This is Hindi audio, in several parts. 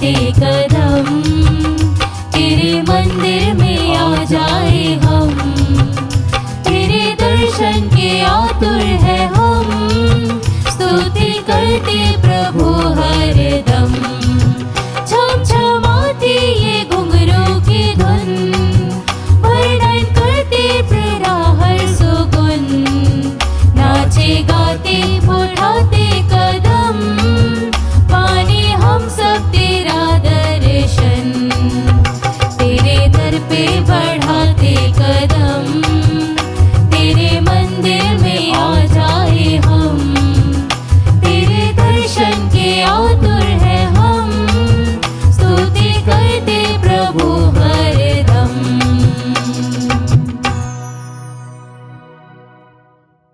के कदम, तेरे मंदिर में आ जाए हम, तेरे दर्शन के आतुर है हम, स्तुति करते प्रभु हरदम। छम छमाती ये घुंघरू की धुन, वर्णन करते तेरा हर सुगुन, नाचे गाते उठाते कदम, पाने हम सब तेरा दर्शन, तेरे दर पे बढ़ाते कदम, तेरे मंदिर में आ जाए हम, तेरे दर्शन के आतुर है हम, स्तुति करते प्रभु हरदम।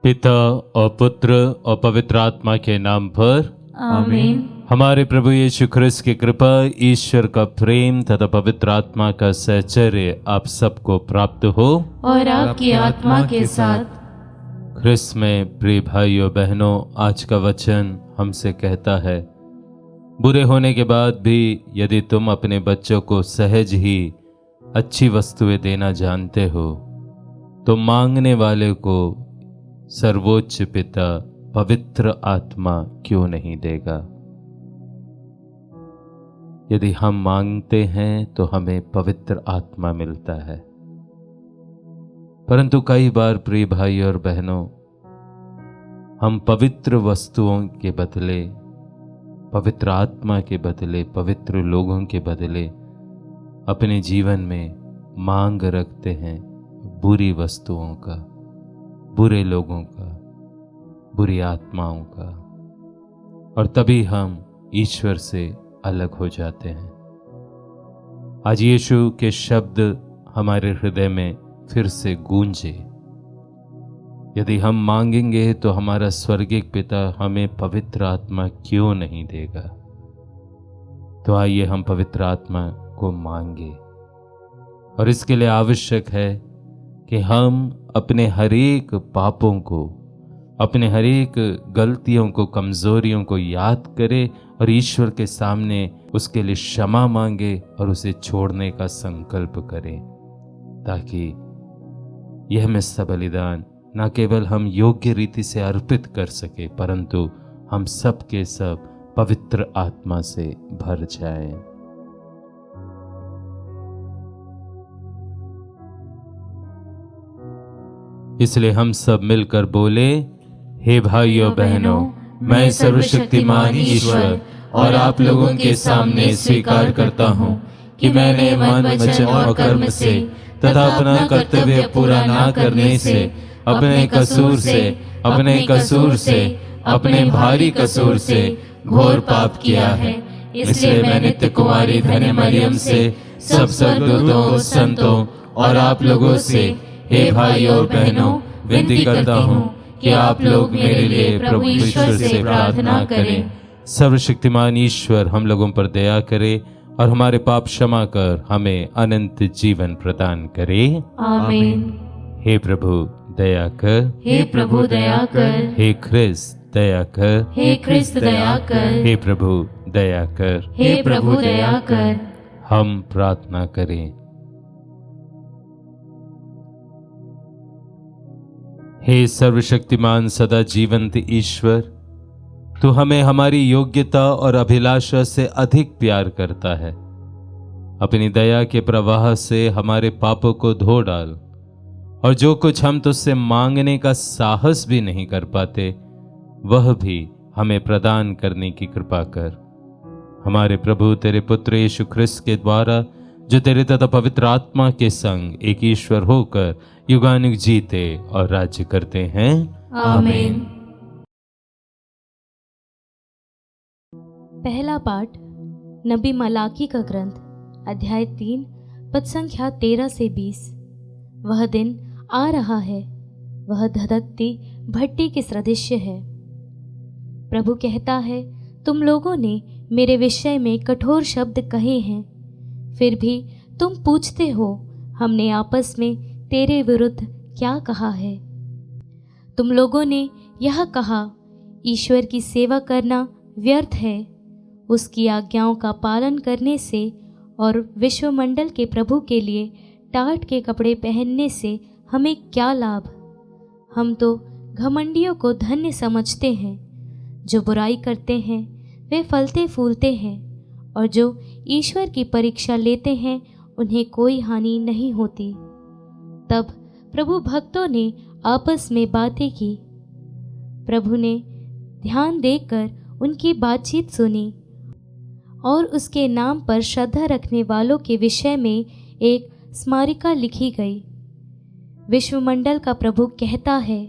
पिता और पुत्र और पवित्र आत्मा के नाम पर आमीन। हमारे प्रभु यीशु ख्रिस्त की कृपा, ईश्वर का प्रेम तथा पवित्र आत्मा का सहचर्य आप सबको प्राप्त हो और आपकी आत्मा के साथ। ख्रिस्त में प्रिय भाइयों बहनों, आज का वचन हमसे कहता है, बुरे होने के बाद भी यदि तुम अपने बच्चों को सहज ही अच्छी वस्तुएं देना जानते हो, तो मांगने वाले को सर्वोच्च पिता पवित्र आत्मा क्यों नहीं देगा। यदि हम मांगते हैं तो हमें पवित्र आत्मा मिलता है। परंतु कई बार प्रिय भाई और बहनों, हम पवित्र वस्तुओं के बदले, पवित्र आत्मा के बदले, पवित्र लोगों के बदले अपने जीवन में मांग रखते हैं बुरी वस्तुओं का, बुरे लोगों का, बुरी आत्माओं का, और तभी हम ईश्वर से अलग हो जाते हैं। आज यीशु के शब्द हमारे हृदय में फिर से गूंजे। यदि हम मांगेंगे तो हमारा स्वर्गीय पिता हमें पवित्र आत्मा क्यों नहीं देगा। तो आइए हम पवित्र आत्मा को मांगे, और इसके लिए आवश्यक है कि हम अपने हरेक पापों को, अपने हरेक गलतियों को, कमजोरियों को याद करें और ईश्वर के सामने उसके लिए क्षमा मांगे और उसे छोड़ने का संकल्प करें, ताकि यह मिस्सा बलिदान न केवल हम योग्य रीति से अर्पित कर सके, परंतु हम सब के सब पवित्र आत्मा से भर जाएं। इसलिए हम सब मिलकर बोले, हे भाइयों बहनों, मैं सर्वशक्तिमान ईश्वर और आप लोगों के सामने स्वीकार करता हूँ कि मैंने मन, वचन और कर्म से तथा अपना कर्तव्य पूरा ना करने से, अपने कसूर से, अपने भारी कसूर से घोर पाप किया है। इसलिए मैं नित्य कुमारी धन्य मरियम से, सब स्वर्गदूतों, संतों और आप लोगों से, हे भाइयों और बहनों, विनती करता हूँ कि आप लोग मेरे लिए प्रभु ईश्वर से प्रार्थना करें। सर्वशक्तिमान ईश्वर हम लोगों पर दया करे और हमारे पाप क्षमा कर हमें अनंत जीवन प्रदान करे। आमीन। हे प्रभु दया कर, हे प्रभु दया कर, हे ख्रिस्त दया कर, हे ख्रिस्त दया कर, हे प्रभु दया कर, हे प्रभु दया कर। हम प्रार्थना करें। हे सर्वशक्तिमान सदा जीवंत ईश्वर, तू हमें हमारी योग्यता और अभिलाषा से अधिक प्यार करता है। अपनी दया के प्रवाह से हमारे पापों को धो डाल, और जो कुछ हम तुझसे मांगने का साहस भी नहीं कर पाते, वह भी हमें प्रदान करने की कृपा कर। हमारे प्रभु तेरे पुत्र यीशु ख्रिस्त के द्वारा, जो तेरे तथा पवित्र आत्मा के संग एक ईश्वर होकर युगानुग जीते और राज्य करते हैं। आमीन। पहला पाठ नबी मलाकी का ग्रंथ, अध्याय 3, पद संख्या 13 से 20। वह दिन आ रहा है, वह धधकती भट्टी के सदृश्य है। प्रभु कहता है, तुम लोगों ने मेरे विषय में कठोर शब्द कहे हैं, फिर भी तुम पूछते हो, हमने आपस में तेरे विरुद्ध क्या कहा है। तुम लोगों ने यह कहा, ईश्वर की सेवा करना व्यर्थ है, उसकी आज्ञाओं का पालन करने से और विश्वमंडल के प्रभु के लिए टाट के कपड़े पहनने से हमें क्या लाभ? हम तो घमंडियों को धन्य समझते हैं। जो बुराई करते हैं वे फलते फूलते हैं, और जो ईश्वर की परीक्षा लेते हैं उन्हें कोई हानि नहीं होती। तब प्रभु भक्तों ने आपस में बातें की। प्रभु ने ध्यान देकर उनकी बातचीत सुनी और उसके नाम पर श्रद्धा रखने वालों के विषय में एक स्मारिका लिखी गई। विश्वमंडल का प्रभु कहता है,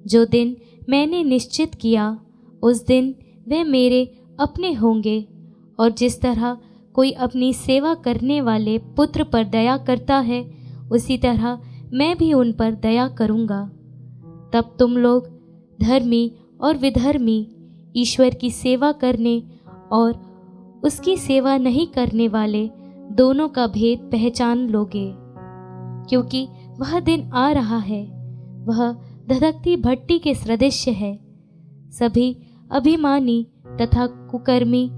जो दिन मैंने निश्चित किया उस दिन वे मेरे अपने होंगे, और जिस तरह कोई अपनी सेवा करने वाले पुत्र पर दया करता है उसी तरह मैं भी उन पर दया करूँगा। तब तुम लोग धर्मी और विधर्मी, ईश्वर की सेवा करने और उसकी सेवा नहीं करने वाले दोनों का भेद पहचान लोगे, क्योंकि वह दिन आ रहा है, वह धधकती भट्टी के सदृश्य है। सभी अभिमानी तथा कुकर्मी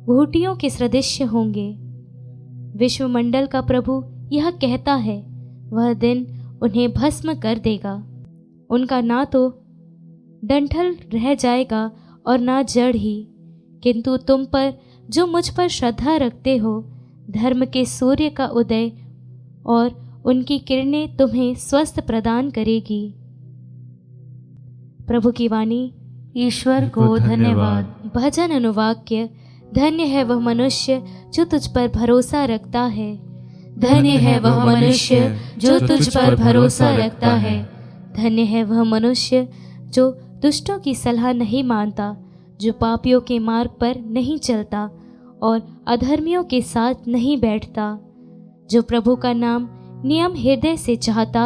घूंटियों के सदृश्य होंगे। विश्वमंडल का प्रभु यह कहता है, वह दिन उन्हें भस्म कर देगा। उनका ना तो डंठल रह जाएगा और ना जड़ ही, किंतु तुम पर जो मुझ पर श्रद्धा रखते हो, धर्म के सूर्य का उदय और उनकी किरणें तुम्हें स्वस्थ प्रदान करेगी। प्रभु की वाणी। ईश्वर को धन्यवाद। भजन अनुवाक्य। धन्य है वह मनुष्य जो तुझ पर भरोसा रखता है। धन्य है वह मनुष्य जो तुझ पर भरोसा रखता है। धन्य है वह मनुष्य जो दुष्टों की सलाह नहीं मानता, जो पापियों के मार्ग पर नहीं चलता और अधर्मियों के साथ नहीं बैठता, जो प्रभु का नाम नियम हृदय से चाहता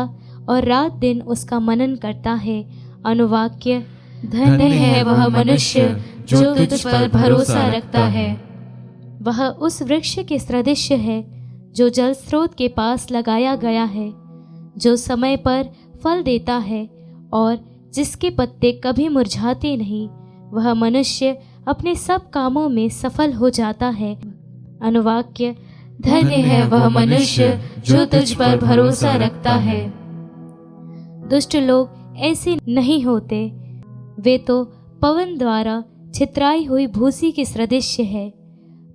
और रात दिन उसका मनन करता है। अनुवाक्य। धन्य है वह मनुष्य जो तुझ पर भरोसा रखता है। वह उस वृक्ष के सदृश्य है जो जल स्रोत के पास लगाया गया है, जो समय पर फल देता है और जिसके पत्ते कभी मुरझाते नहीं। वह मनुष्य अपने सब कामों में सफल हो जाता है। अनुवाक्य। धन्य है वह मनुष्य जो तुझ पर भरोसा रखता है। दुष्ट लोग ऐसे नहीं होते, वे तो पवन द्वारा छितराई हुई भूसी के सदृश्य है।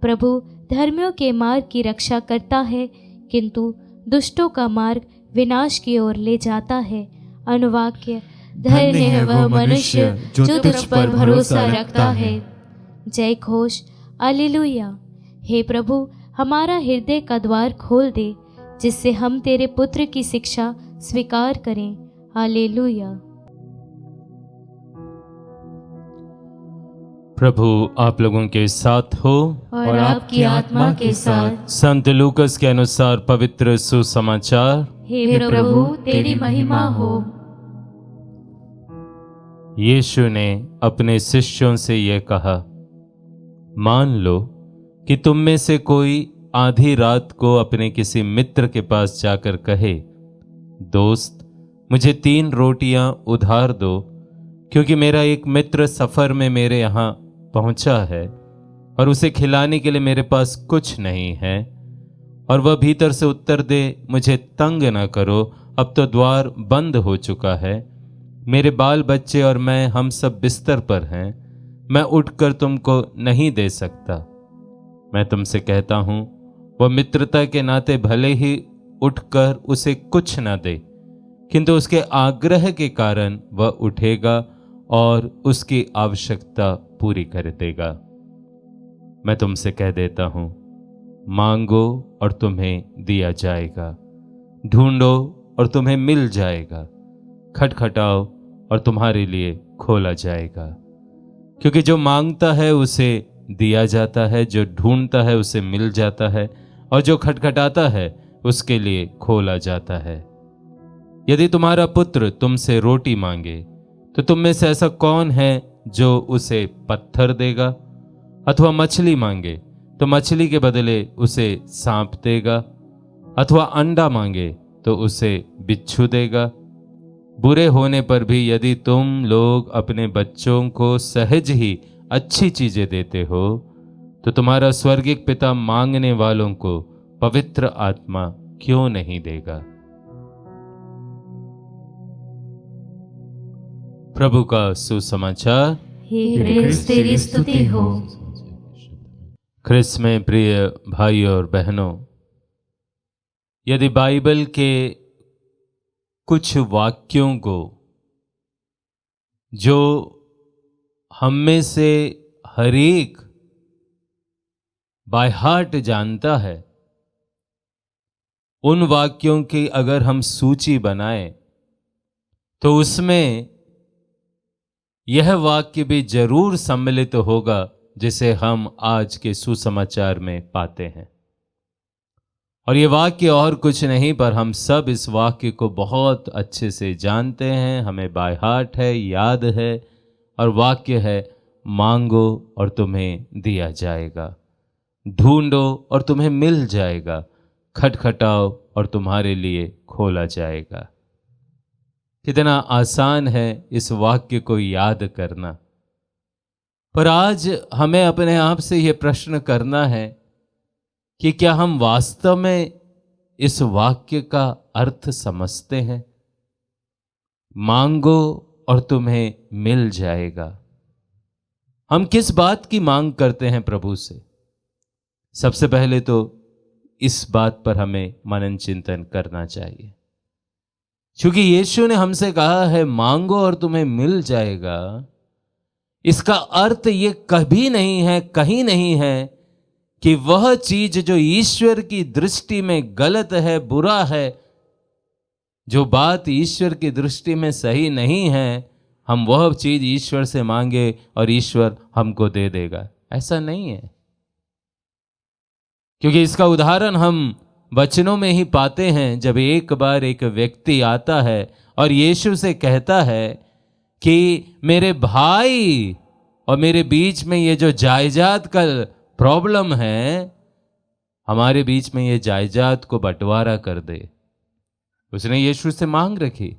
प्रभु धर्मियों के मार्ग की रक्षा करता है, किंतु दुष्टों का मार्ग विनाश की ओर ले जाता है। अनुवाक्य। धन्य है वह मनुष्य जो तुझ पर भरोसा रखता है। जय घोष। हालेलुया। हे प्रभु, हमारा हृदय का द्वार खोल दे, जिससे हम तेरे पुत्र की शिक्षा स्वीकार करें। हालेलुया। प्रभु आप लोगों के साथ हो और आपकी आत्मा के साथ। संत लूकस के अनुसार पवित्र सुसमाचार। हे प्रभु तेरी महिमा हो। यीशु ने अपने शिष्यों से यह कहा, मान लो कि तुम में से कोई आधी रात को अपने किसी मित्र के पास जाकर कहे, दोस्त मुझे 3 रोटियां उधार दो, क्योंकि मेरा एक मित्र सफ़र में मेरे यहाँ पहुँचा है और उसे खिलाने के लिए मेरे पास कुछ नहीं है। और वह भीतर से उत्तर दे, मुझे तंग न करो, अब तो द्वार बंद हो चुका है, मेरे बाल बच्चे और मैं हम सब बिस्तर पर हैं, मैं उठकर तुमको नहीं दे सकता। मैं तुमसे कहता हूँ, वह मित्रता के नाते भले ही उठकर उसे कुछ न दे, किंतु उसके आग्रह के कारण वह उठेगा और उसकी आवश्यकता पूरी कर देगा। मैं तुमसे कह देता हूँ, मांगो और तुम्हें दिया जाएगा, ढूंढो और तुम्हें मिल जाएगा, खटखटाओ और तुम्हारे लिए खोला जाएगा। क्योंकि जो मांगता है उसे दिया जाता है, जो ढूंढता है उसे मिल जाता है, और जो खटखटाता है उसके लिए खोला जाता है। यदि तुम्हारा पुत्र तुमसे रोटी मांगे तो तुम में से ऐसा कौन है जो उसे पत्थर देगा? अथवा मछली मांगे तो मछली के बदले उसे सांप देगा? अथवा अंडा मांगे तो उसे बिच्छू देगा? बुरे होने पर भी यदि तुम लोग अपने बच्चों को सहज ही अच्छी चीजें देते हो तो तुम्हारा स्वर्गिक पिता मांगने वालों को पवित्र आत्मा क्यों नहीं देगा। प्रभु का सुसमाचार। हे ख्रिस्त तेरी स्तुति हो। ख्रिस्त में प्रिय भाई और बहनों, यदि बाइबल के कुछ वाक्यों को जो हम में से हर एक बाय हार्ट जानता है, उन वाक्यों की अगर हम सूची बनाएं तो उसमें यह वाक्य भी जरूर सम्मिलित होगा जिसे हम आज के सुसमाचार में पाते हैं। और ये वाक्य और कुछ नहीं, पर हम सब इस वाक्य को बहुत अच्छे से जानते हैं, हमें बाय हार्ट है, याद है। और वाक्य है, मांगो और तुम्हें दिया जाएगा, ढूंढो और तुम्हें मिल जाएगा, खटखटाओ और तुम्हारे लिए खोला जाएगा। कितना आसान है इस वाक्य को याद करना, पर आज हमें अपने आप से यह प्रश्न करना है कि क्या हम वास्तव में इस वाक्य का अर्थ समझते हैं। मांगो और तुम्हें मिल जाएगा। हम किस बात की मांग करते हैं प्रभु से? सबसे पहले तो इस बात पर हमें मनन चिंतन करना चाहिए, क्योंकि यीशु ने हमसे कहा है मांगो और तुम्हें मिल जाएगा। इसका अर्थ ये कभी नहीं है, कहीं नहीं है कि वह चीज जो ईश्वर की दृष्टि में गलत है, बुरा है, जो बात ईश्वर की दृष्टि में सही नहीं है, हम वह चीज ईश्वर से मांगे और ईश्वर हमको दे देगा। ऐसा नहीं है, क्योंकि इसका उदाहरण हम वचनों में ही पाते हैं। जब एक बार एक व्यक्ति आता है और यीशु से कहता है कि मेरे भाई और मेरे बीच में ये जो जायदाद का प्रॉब्लम है, हमारे बीच में ये जायदाद को बंटवारा कर दे। उसने यीशु से मांग रखी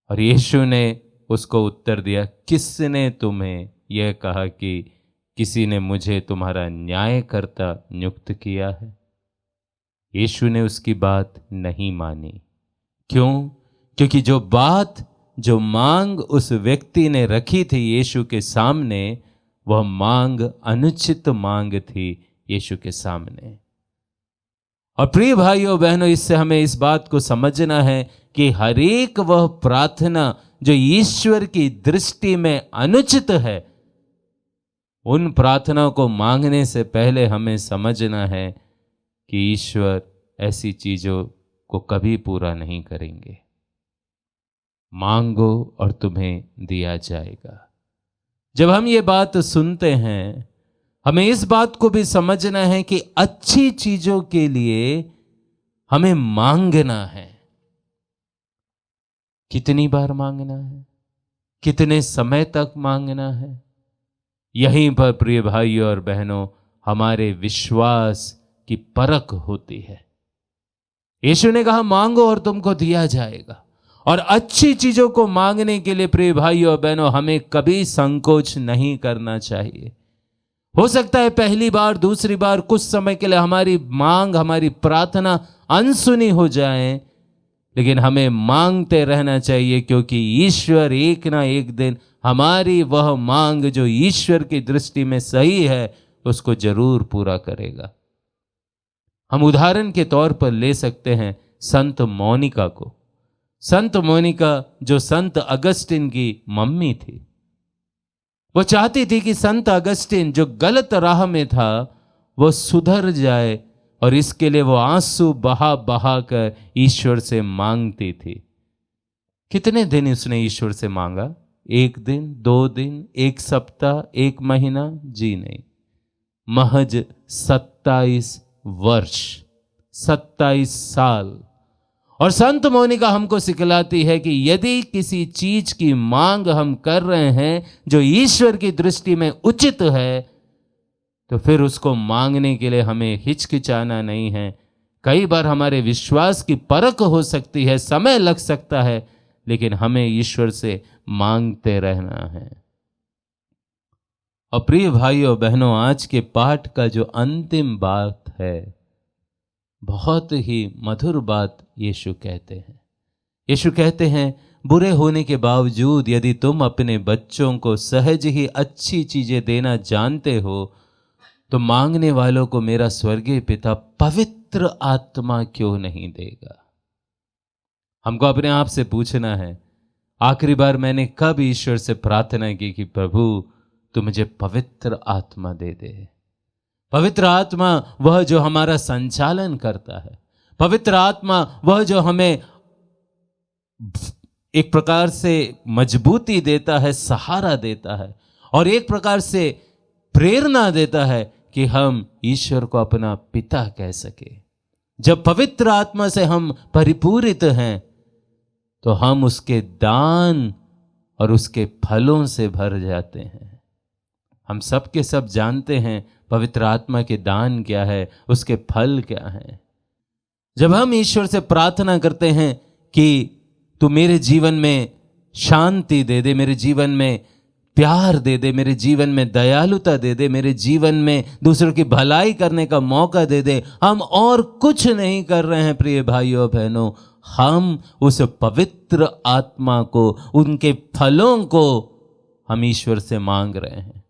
और यीशु ने उसको उत्तर दिया, किसने तुम्हें यह कहा कि किसी ने मुझे तुम्हारा न्यायकर्ता नियुक्त किया है? यीशु ने उसकी बात नहीं मानी। क्यों? क्योंकि जो मांग उस व्यक्ति ने रखी थी यीशु के सामने, वह मांग अनुचित मांग थी यीशु के सामने। और प्रिय भाइयों बहनों, इससे हमें इस बात को समझना है कि हर एक वह प्रार्थना जो ईश्वर की दृष्टि में अनुचित है, उन प्रार्थनाओं को मांगने से पहले हमें समझना है कि ईश्वर ऐसी चीजों को कभी पूरा नहीं करेंगे। मांगो और तुम्हें दिया जाएगा। जब हम ये बात सुनते हैं, हमें इस बात को भी समझना है कि अच्छी चीजों के लिए हमें मांगना है। कितनी बार मांगना है, कितने समय तक मांगना है, यहीं पर प्रिय भाइयों और बहनों हमारे विश्वास की परख होती है। यीशु ने कहा मांगो और तुमको दिया जाएगा। और अच्छी चीजों को मांगने के लिए प्रिय भाइयों और बहनों हमें कभी संकोच नहीं करना चाहिए। हो सकता है पहली बार, दूसरी बार, कुछ समय के लिए हमारी मांग, हमारी प्रार्थना अनसुनी हो जाए, लेकिन हमें मांगते रहना चाहिए, क्योंकि ईश्वर एक ना एक दिन हमारी वह मांग जो ईश्वर की दृष्टि में सही है, उसको जरूर पूरा करेगा। हम उदाहरण के तौर पर ले सकते हैं संत मोनिका को। संत मोनिका जो संत अगस्टिन की मम्मी थी, वो चाहती थी कि संत अगस्टिन जो गलत राह में था वो सुधर जाए, और इसके लिए वो आंसू बहा बहा कर ईश्वर से मांगती थी। कितने दिन उसने ईश्वर से मांगा? 1 दिन, 2 दिन, 1 सप्ताह, 1 महीना? जी नहीं, महज 27 वर्ष, 27 साल। और संत मोनिका हमको सिखलाती है कि यदि किसी चीज की मांग हम कर रहे हैं जो ईश्वर की दृष्टि में उचित है, तो फिर उसको मांगने के लिए हमें हिचकिचाना नहीं है। कई बार हमारे विश्वास की परख हो सकती है, समय लग सकता है, लेकिन हमें ईश्वर से मांगते रहना है। और प्रिय भाइयों और बहनों, आज के पाठ का जो अंतिम बात है, बहुत ही मधुर बात यीशु कहते हैं। यीशु कहते हैं, बुरे होने के बावजूद यदि तुम अपने बच्चों को सहज ही अच्छी चीजें देना जानते हो, तो मांगने वालों को मेरा स्वर्गीय पिता पवित्र आत्मा क्यों नहीं देगा। हमको अपने आप से पूछना है, आखिरी बार मैंने कब ईश्वर से प्रार्थना की कि प्रभु तू मुझे पवित्र आत्मा दे दे। पवित्र आत्मा वह जो हमारा संचालन करता है, पवित्र आत्मा वह जो हमें एक प्रकार से मजबूती देता है, सहारा देता है, और एक प्रकार से प्रेरणा देता है कि हम ईश्वर को अपना पिता कह सके। जब पवित्र आत्मा से हम परिपूरित हैं तो हम उसके दान और उसके फलों से भर जाते हैं। हम सब के सब जानते हैं पवित्र आत्मा के दान क्या है, उसके फल क्या हैं। जब हम ईश्वर से प्रार्थना करते हैं कि तू मेरे जीवन में शांति दे दे, मेरे जीवन में प्यार दे दे, मेरे जीवन में दयालुता दे दे, मेरे जीवन में दूसरों की भलाई करने का मौका दे दे, हम और कुछ नहीं कर रहे हैं प्रिय भाइयों बहनों, हम उस पवित्र आत्मा को, उनके फलों को हम ईश्वर से मांग रहे हैं।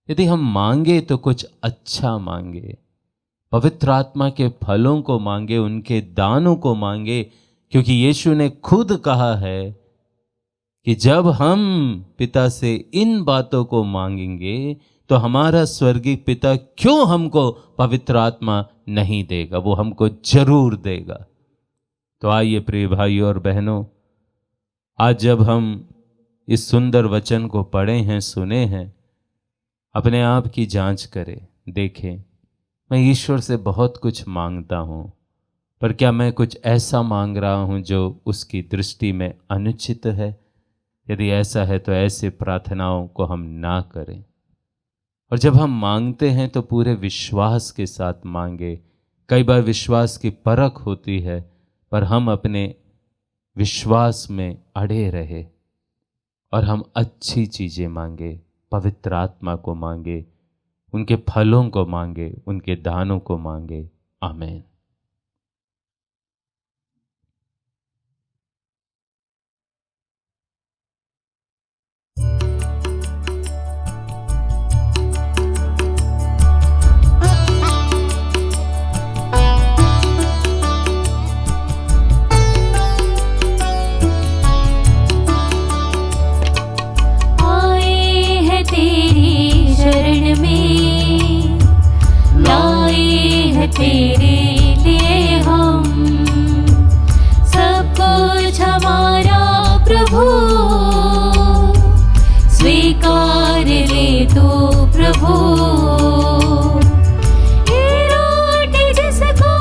यदि हम मांगे तो कुछ अच्छा मांगे, पवित्र आत्मा के फलों को मांगे, उनके दानों को मांगे, क्योंकि यीशु ने खुद कहा है कि जब हम पिता से इन बातों को मांगेंगे तो हमारा स्वर्गीय पिता क्यों हमको पवित्र आत्मा नहीं देगा, वो हमको जरूर देगा। तो आइए प्रिय भाइयों और बहनों, आज जब हम इस सुंदर वचन को पढ़े हैं, सुने हैं, अपने आप की जांच करें, देखें, मैं ईश्वर से बहुत कुछ मांगता हूँ, पर क्या मैं कुछ ऐसा मांग रहा हूँ जो उसकी दृष्टि में अनुचित है? यदि ऐसा है तो ऐसे प्रार्थनाओं को हम ना करें। और जब हम मांगते हैं तो पूरे विश्वास के साथ मांगे। कई बार विश्वास की परख होती है, पर हम अपने विश्वास में अड़े रहे और हम अच्छी चीज़ें मांगे, पवित्र आत्मा को मांगे, उनके फलों को मांगे, उनके दानों को मांगे। आमीन। तेरे लिए हम सब कुछ हमारा प्रभु स्वीकार ले तो प्रभु। ये रोटी जिसको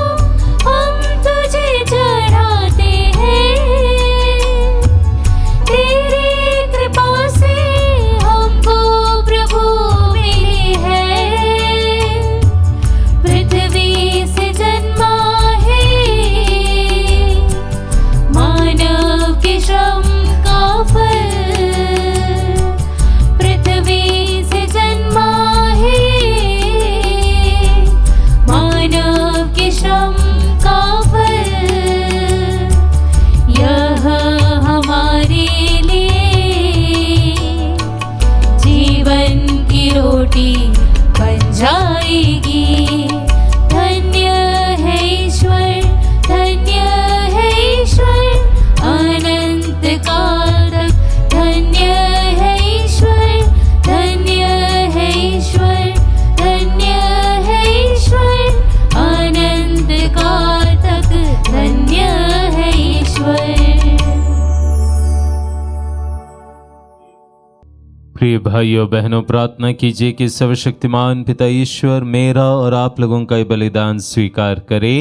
हम तुझे चढ़ाते हैं, तेरी कृपा से हमको प्रभु मिली है। पृथ्वी बन जाएगी। धन्य है ईश्वर, धन्य है ईश्वर अनंत काल तक। धन्य है ईश्वर, धन्य है ईश्वर, धन्य है ईश्वर अनंत काल तक। धन्य है ईश्वर। प्रिय भाइयों बहनों, प्रार्थना कीजिए कि सर्वशक्तिमान पिता ईश्वर मेरा और आप लोगों का ये बलिदान स्वीकार करे।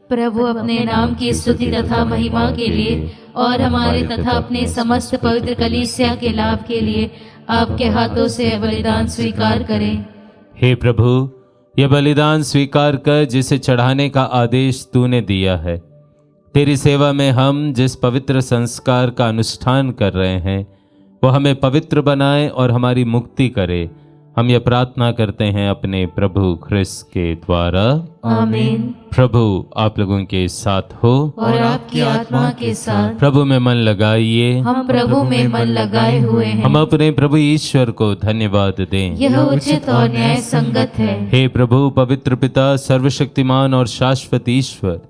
प्रभु अपने नाम की स्तुति तथा महिमा के लिए और हमारे तथा अपने समस्त पवित्र कलीसिया के लाभ के लिए आपके हाथों से बलिदान स्वीकार करें। हे प्रभु, यह बलिदान स्वीकार कर जिसे चढ़ाने का आदेश तूने दिया है। तेरी सेवा में हम जिस पवित्र संस्कार का अनुष्ठान कर रहे हैं वो हमें पवित्र बनाए और हमारी मुक्ति करे। हम यह प्रार्थना करते हैं अपने प्रभु ख्रिस्त के द्वारा। आमीन। प्रभु आप लोगों के साथ हो और आपकी आत्मा के साथ। प्रभु में मन लगाइए। हम प्रभु में मन लगाए हुए हैं। हम अपने प्रभु ईश्वर को धन्यवाद दें। यह उचित और न्याय संगत है। हे प्रभु पवित्र पिता, सर्वशक्तिमान और शाश्वत ईश्वर,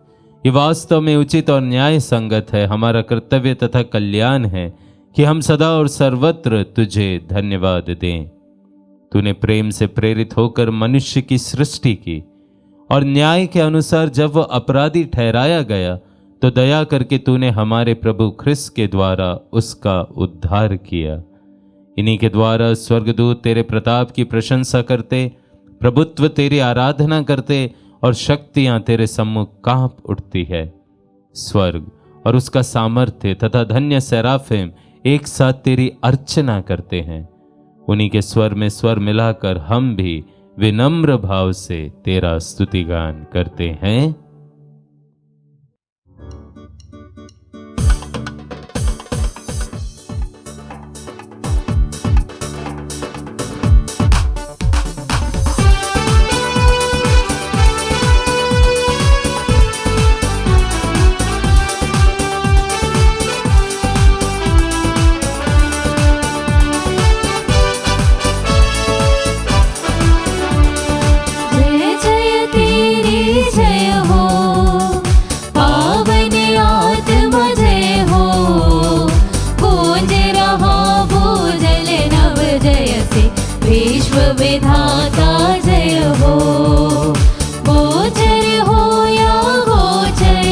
ये वास्तव में उचित और न्याय संगत है। हमारा कर्तव्य तथा कल्याण है कि हम सदा और सर्वत्र तुझे धन्यवाद दें। तूने प्रेम से प्रेरित होकर मनुष्य की सृष्टि की और न्याय के अनुसार जब वह अपराधी ठहराया गया तो दया करके तूने हमारे प्रभु ख्रिस्त के द्वारा उसका उद्धार किया। इन्हीं के द्वारा स्वर्गदूत तेरे प्रताप की प्रशंसा करते, प्रभुत्व तेरी आराधना करते और शक्तियां तेरे सम्मुख कांप उठती है। स्वर्ग और उसका सामर्थ्य तथा धन्य सेराफिम एक साथ तेरी अर्चना करते हैं। उन्हीं के स्वर में स्वर मिलाकर हम भी विनम्र भाव से तेरा स्तुतिगान करते हैं। विधाता जय हो। गोचर हो या गोचर,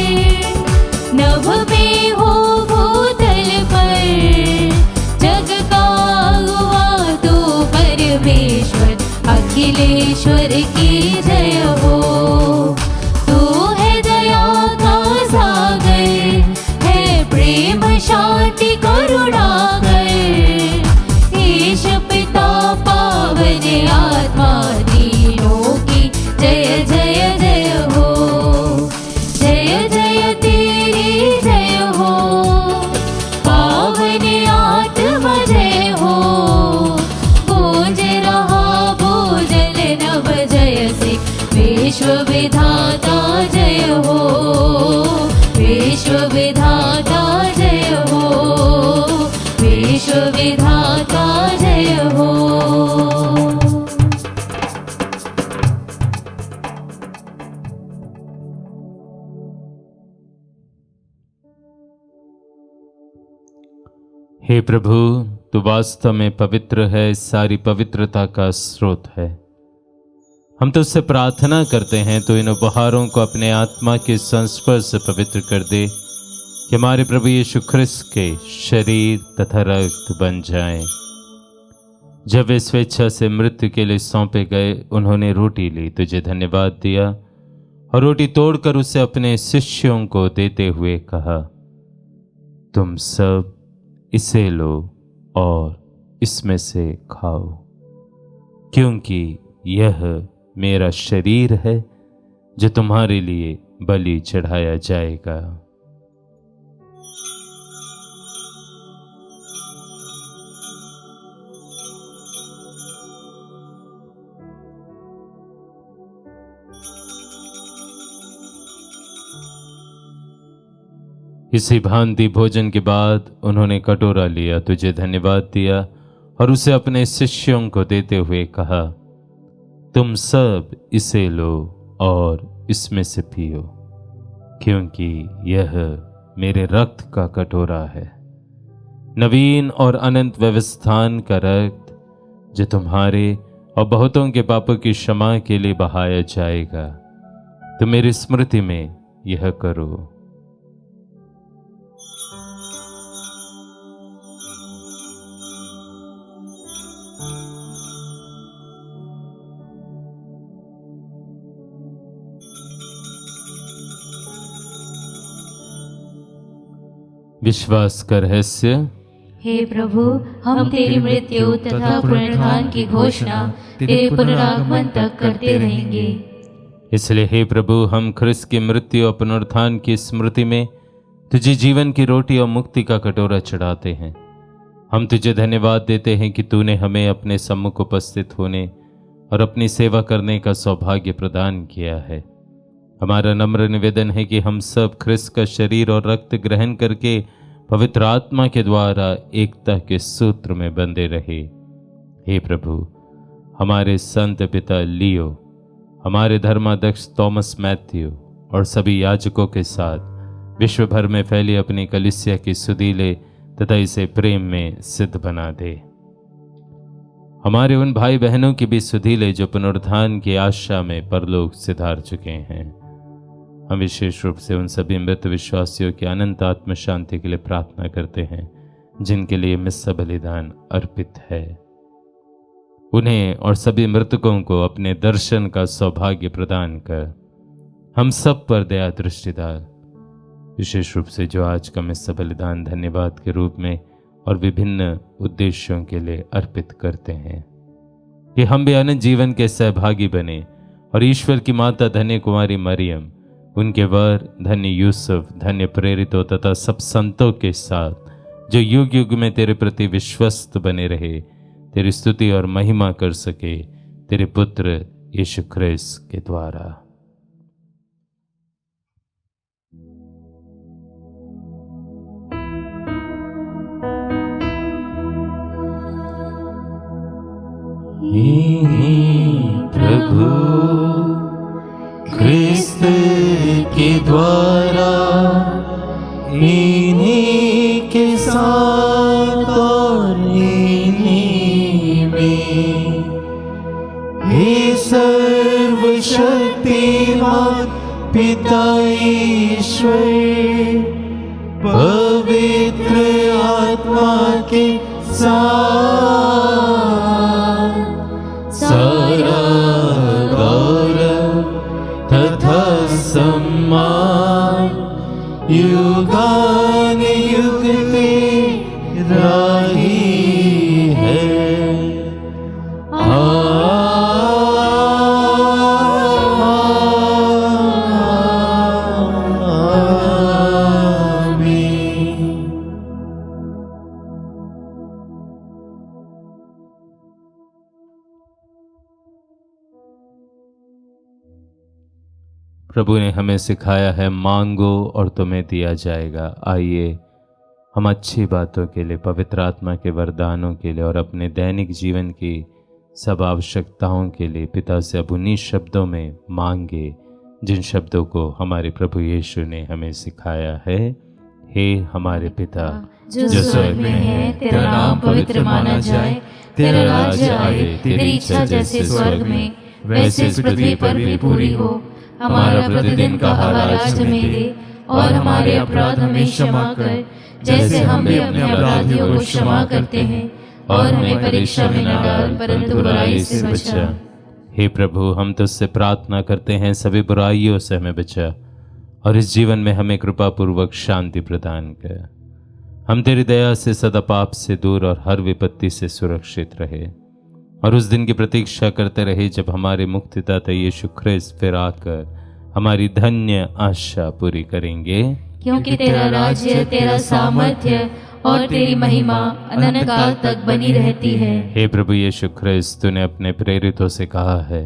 नभ में हो भूतल पर, जग का हुआ तू परमेश्वर, अखिलेश्वर की जय हो। तू है दया का सागर, है प्रेम शांति करुणागर, ईश पिता पावन आत्मा तीनों की जय जय जय हो। जय जय तेरी जय हो, पावन आत्मा जय हो। गूंज रहा भूजल नभ जय से, विश्व विधाता जय हो। विश्व विधाता जय हो, विश्व विधाता जय हो। हे प्रभु, तू वास्तव में पवित्र है, सारी पवित्रता का स्रोत है। हम तो उससे प्रार्थना करते हैं तो इन उपहारों को अपने आत्मा के संस्पर्श से पवित्र कर दे कि हमारे प्रभु यीशु ख्रिस्त के शरीर तथा रक्त बन जाएं। जब वे स्वेच्छा से मृत्यु के लिए सौंपे गए, उन्होंने रोटी ली, तुझे धन्यवाद दिया और रोटी तोड़कर उसे अपने शिष्यों को देते हुए कहा, तुम सब इसे लो और इसमें से खाओ, क्योंकि यह मेरा शरीर है जो तुम्हारे लिए बलि चढ़ाया जाएगा। इसी भांति भोजन के बाद उन्होंने कटोरा लिया, तुझे धन्यवाद दिया और उसे अपने शिष्यों को देते हुए कहा, तुम सब इसे लो और इसमें से पियो, क्योंकि यह मेरे रक्त का कटोरा है, नवीन और अनंत व्यवस्थान का रक्त, जो तुम्हारे और बहुतों के पापों की क्षमा के लिए बहाया जाएगा। तो मेरी स्मृति में यह करो। विश्वास का रहस्य। हे प्रभु, हम तेरी मृत्यु तथा पुनरुत्थान की घोषणा तेरे पुनरागमन तक करते रहेंगे। इसलिए हे प्रभु, हम ख्रिस्त की मृत्यु और पुनरुत्थान की स्मृति में तुझे जीवन की रोटी और मुक्ति का कटोरा चढ़ाते हैं। हम तुझे धन्यवाद देते हैं कि तूने हमें अपने सम्मुख उपस्थित होने और अपनी सेवा करने का सौभाग्य प्रदान किया है। हमारा नम्र निवेदन है कि हम सब ख्रिस्त का शरीर और रक्त ग्रहण करके पवित्र आत्मा के द्वारा एकता के सूत्र में बंधे रहे। हे प्रभु, हमारे संत पिता लियो, हमारे धर्माध्यक्ष थॉमस मैथ्यू और सभी याजकों के साथ विश्व भर में फैली अपनी कलीसिया की सुधीले तथा इसे प्रेम में सिद्ध बना दे। हमारे उन भाई बहनों की भी सुधीले जो पुनरुत्थान की आशा में परलोक सिधार चुके हैं। हम विशेष रूप से उन सभी मृत विश्वासियों की अनंत आत्म शांति के लिए प्रार्थना करते हैं जिनके लिए मिस्सा बलिदान अर्पित है। उन्हें और सभी मृतकों को अपने दर्शन का सौभाग्य प्रदान कर हम सब पर दया दृष्टि डाल। विशेष रूप से जो आज का मिस्सा बलिदान धन्यवाद के रूप में और विभिन्न उद्देश्यों के लिए अर्पित करते हैं, कि हम भी अनंत जीवन के सहभागी बने और ईश्वर की माता धन्य कुमारी मरियम, उनके वर धन्य यूसुफ, धन्य प्रेरितों तथा सब संतों के साथ जो युग युग में तेरे प्रति विश्वस्त बने रहे, तेरी स्तुति और महिमा कर सके तेरे पुत्र यीशु ख्रिस्त के द्वारा। प्रभु ख्रिस्त के द्वारा, इन्हीं के साथ और इन्हीं में, हे सर्वशक्तिमान पिता ईश्वर, पवित्र आत्मा के साथ सारा गौरव तथा सम्मान युगान युग तेरा ही है। प्रभु ने हमें सिखाया है, मांगो और तुम्हें दिया जाएगा। आइए हम अच्छी बातों के लिए, पवित्र आत्मा के वरदानों के लिए और अपने दैनिक जीवन की सब आवश्यकताओं के लिए पिता से अब उन्हीं शब्दों में मांगे जिन शब्दों को हमारे प्रभु यीशु ने हमें सिखाया है। हे हमारे पिता जो स्वर्ग में है, तेरा नाम पवित्र माना जाए, तेरा राज्य आए, तेरी इच्छा जैसे स्वर्ग में वैसे इस पृथ्वी पर भी पूरी हो। हमारा प्रतिदिन का आहार आज हमें दे और हमारे अपराध हमें क्षमा कर, जैसे हम भी अपने अपराधियों को क्षमा करते हैं, और हमें परीक्षा में न डाल परंतु बुराई से बचा। हे प्रभु, हम तुझसे प्रार्थना करते हैं, सभी बुराइयों से हमें बचा और इस जीवन में हमें कृपा पूर्वक शांति प्रदान कर। हम तेरी दया से सदा पाप से दूर और हर विपत्ति से सुरक्षित रहे और उस दिन की प्रतीक्षा करते रहे जब हमारे मुक्तिदाता यीशु ख्रिस्त फिर आकर हमारी धन्य आशा पूरी करेंगे। क्योंकि तेरा राज्य, तेरा सामर्थ्य और तेरी महिमा अनंत काल तक बनी रहती है। हे प्रभु यीशु ख्रिस्त, तूने अपने प्रेरितों से कहा है,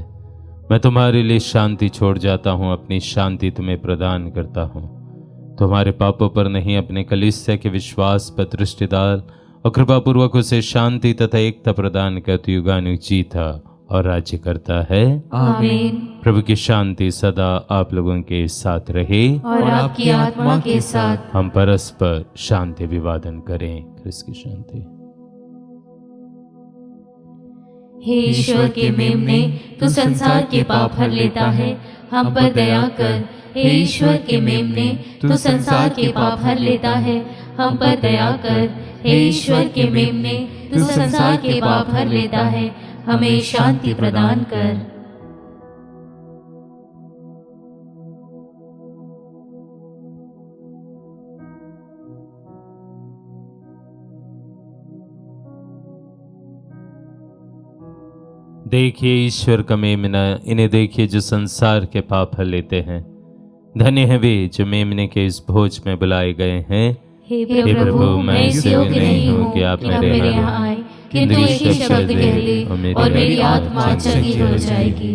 मैं तुम्हारे लिए शांति छोड़ जाता हूँ, अपनी शांति तुम्हें प्रदान करता हूँ। तुम्हारे पापों पर नहीं, अपने कलीसिया के विश्वास पर दृष्टि डाल और कृपा पूर्वक उसे शांति तथा एकता प्रदान कर युगानुयुग जीता और राज्य करता है। आमीन। प्रभु की शांति सदा आप लोगों के साथ रहे और आपकी आत्मा के साथ। हम परस्पर शांति विवादन करें। ख्रिस्त की शांति। हे ईश्वर के मेमने, तू संसार के पाप हर लेता है, हम पर दया कर। हे ईश्वर के मेमने, तू संसार के पाप हर लेता है, हम पर दया कर। हे ईश्वर के मेमने, तू संसार के पाप हर लेता है, हमें शांति प्रदान कर। देखिए ईश्वर का मेमना, इन्हें देखिए जो संसार के पाप हर लेते हैं। धन्य है वे जो मेमने के इस भोज में बुलाए गए हैं। हे हे प्रभु, मैं इस योग्य नहीं हूँ कि आप मेरे यहाँ आए, किंतु एक ही शब्द कह ले और मेरी आत्मा चंगी हो जाएगी।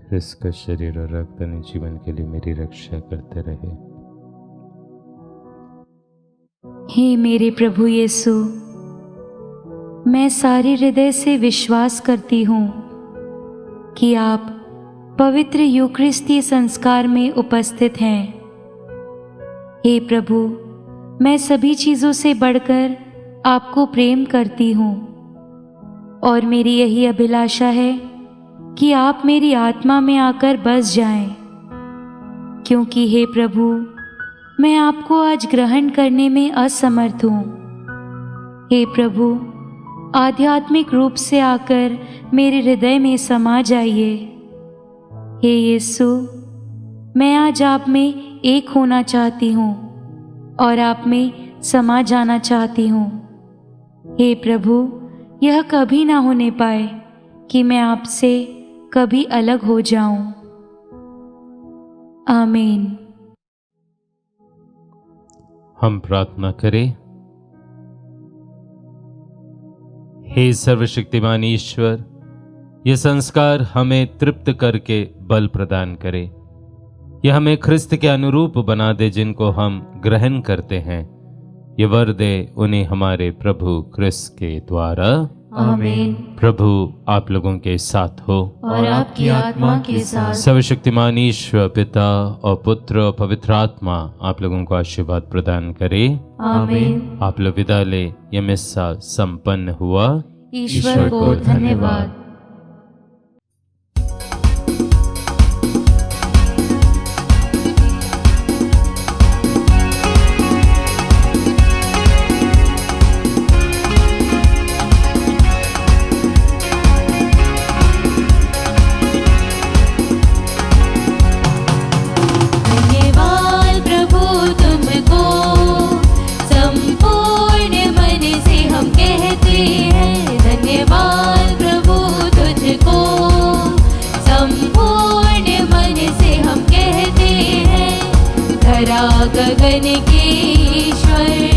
ख्रिस्त का शरीर और रक्त अपने जीवन के लिए मेरी रक्षा करते रहे। हे मेरे प्रभु यीशु, मैं सारे हृदय से विश्वास करती हूँ कि आप पवित्र यूकरिस्तीय संस्कार में उपस्थित हैं। हे प्रभु, मैं सभी चीज़ों से बढ़कर आपको प्रेम करती हूँ और मेरी यही अभिलाषा है कि आप मेरी आत्मा में आकर बस जाएं, क्योंकि हे प्रभु, मैं आपको आज ग्रहण करने में असमर्थ हूँ। हे प्रभु, आध्यात्मिक रूप से आकर मेरे हृदय में समा जाइए। हे यीशु, मैं आज आप में एक होना चाहती हूँ और आप में समा जाना चाहती हूँ। हे प्रभु, यह कभी ना होने पाए कि मैं आपसे कभी अलग हो जाऊं। आमीन। हम प्रार्थना करें। हे सर्वशक्तिमान ईश्वर, यह संस्कार हमें तृप्त करके बल प्रदान करे। यह हमें ख्रिस्त के अनुरूप बना दे, जिनको हम ग्रहण करते हैं। ये वर दे उन्हें हमारे प्रभु ख्रिस्त के द्वारा। आमीन। प्रभु आप लोगों के साथ हो और आपकी आत्मा के साथ। सर्वशक्तिमान ईश्वर पिता और पुत्र और पवित्र आत्मा आप लोगों को आशीर्वाद प्रदान करे। आमीन। आप लोग विदा ले। यह मिस्सा संपन्न हुआ। ईश्वर को धन्यवाद। गगन के ईश्वर